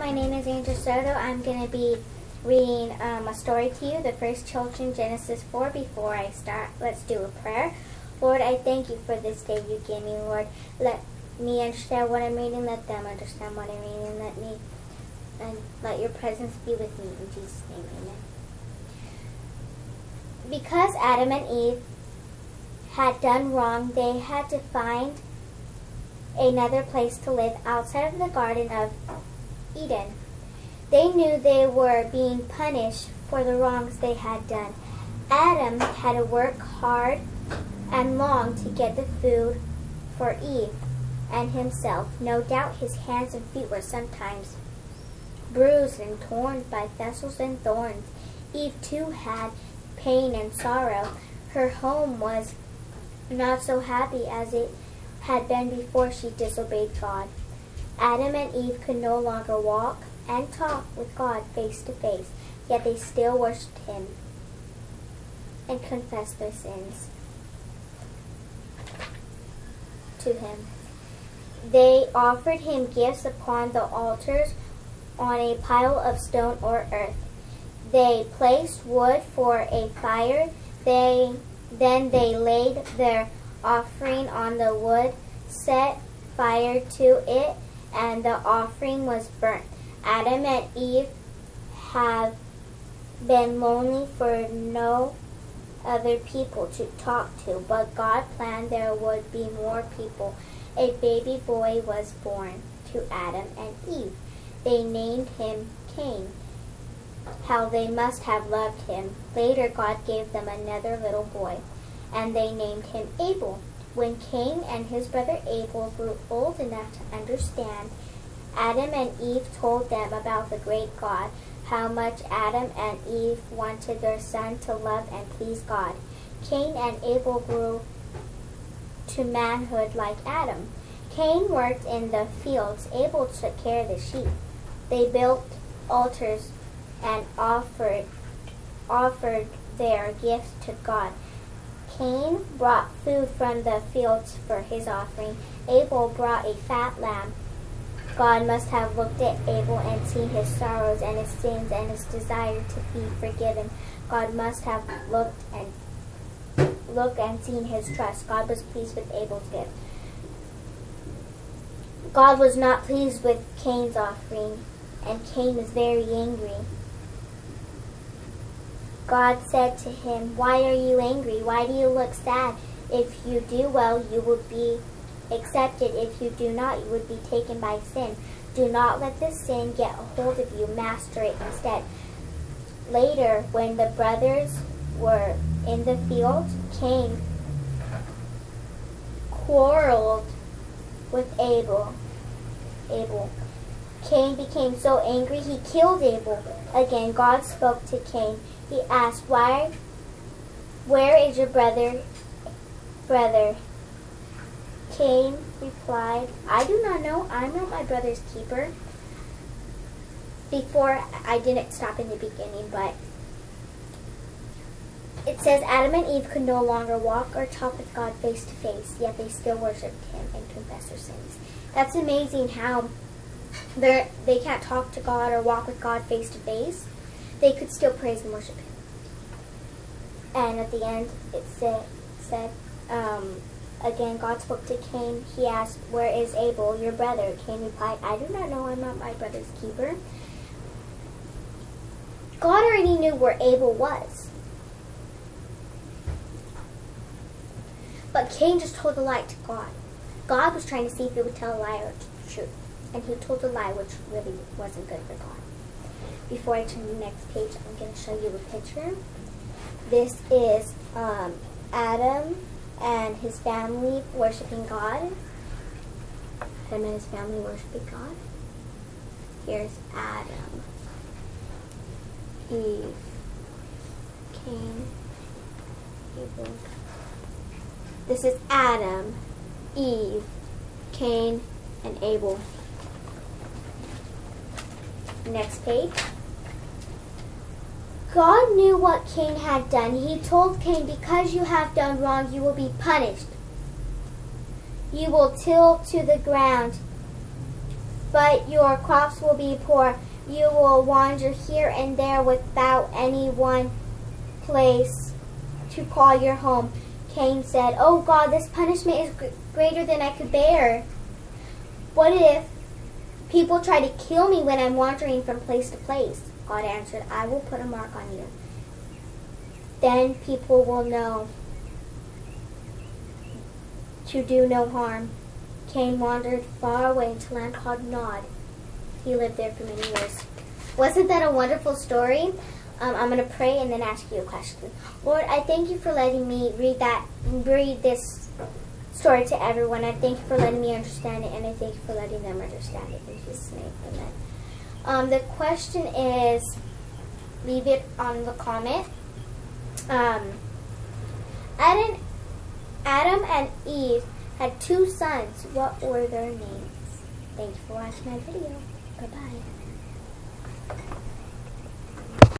my name is Angel Soto. I'm going to be reading a story to you, the first children, Genesis 4. Before I start, let's do a prayer. Lord, I thank you for this day you gave me, Lord. Let me understand what I'm reading, let them understand what I'm reading, let your presence be with me. In Jesus' name, amen. Because Adam and Eve had done wrong, they had to find another place to live outside of the Garden of Eden. They knew they were being punished for the wrongs they had done. Adam had to work hard and long to get the food for Eve and himself. No doubt his hands and feet were sometimes bruised and torn by thistles and thorns. Eve too had pain and sorrow. Her home was not so happy as it had been before she disobeyed God. Adam and Eve could no longer walk and talk with God face to face, yet they still worshipped him and confessed their sins to him. They offered him gifts upon the altars on a pile of stone or earth. They placed wood for a fire. Then they laid their offering on the wood, set fire to it, and the offering was burnt. Adam and Eve have been lonely for no other people to talk to, but God planned there would be more people. A baby boy was born to Adam and Eve. They named him Cain. How they must have loved him. Later God gave them another little boy, and they named him Abel. When Cain and his brother Abel grew old enough to understand, Adam and Eve told them about the great God, how much Adam and Eve wanted their son to love and please God. Cain and Abel grew to manhood like Adam. Cain worked in the fields. Abel took care of the sheep. They built altars and offered their gifts to God. Cain brought food from the fields for his offering. Abel brought a fat lamb. God must have looked at Abel and seen his sorrows and his sins and his desire to be forgiven. God must have looked and seen his trust. God was pleased with Abel's gift. God was not pleased with Cain's offering, and Cain was very angry. God said to him, "Why are you angry? Why do you look sad? If you do well, you will be accepted. If you do not, you would be taken by sin. Do not let the sin get a hold of you. Master it instead." Later, when the brothers were in the field, Cain quarreled with Abel. Cain became so angry he killed Abel. Again, God spoke to Cain. He asked, "Where is your brother?" Cain replied, "I do not know. I'm not my brother's keeper." Before, I didn't stop in the beginning, but it says Adam and Eve could no longer walk or talk with God face to face, yet they still worshipped him and confessed their sins. That's amazing how they can't talk to God or walk with God face to face. They could still praise and worship him. And at the end, it said again, God spoke to Cain. He asked, "Where is Abel, your brother?" Cain replied, "I do not know. I'm not my brother's keeper." God already knew where Abel was. But Cain just told a lie to God. God was trying to see if he would tell a lie or the truth. And he told a lie, which really wasn't good for God. Before I turn to the next page, I'm going to show you a picture. This is Adam and his family worshiping God. Adam and his family worshiping God. Here's Adam, Eve, Cain, Abel. This is Adam, Eve, Cain, and Abel. Next page. God knew what Cain had done. He told Cain, "Because you have done wrong, you will be punished. You will till to the ground but your crops will be poor. You will wander here and there without any one place to call your home. Cain said, "Oh God, this punishment is greater than I could bear. What if people try to kill me when I'm wandering from place to place?" God answered, "I will put a mark on you. Then people will know to do no harm." Cain wandered far away into a land called Nod. He lived there for many years. Wasn't that a wonderful story? I'm going to pray and then ask you a question. Lord, I thank you for letting me read this story to everyone. I thank you for letting me understand it, and I thank you for letting them understand it. In Jesus' name, amen. The question is, leave it on the comment. Adam and Eve had 2 sons. What were their names? Thank you for watching my video. Bye-bye.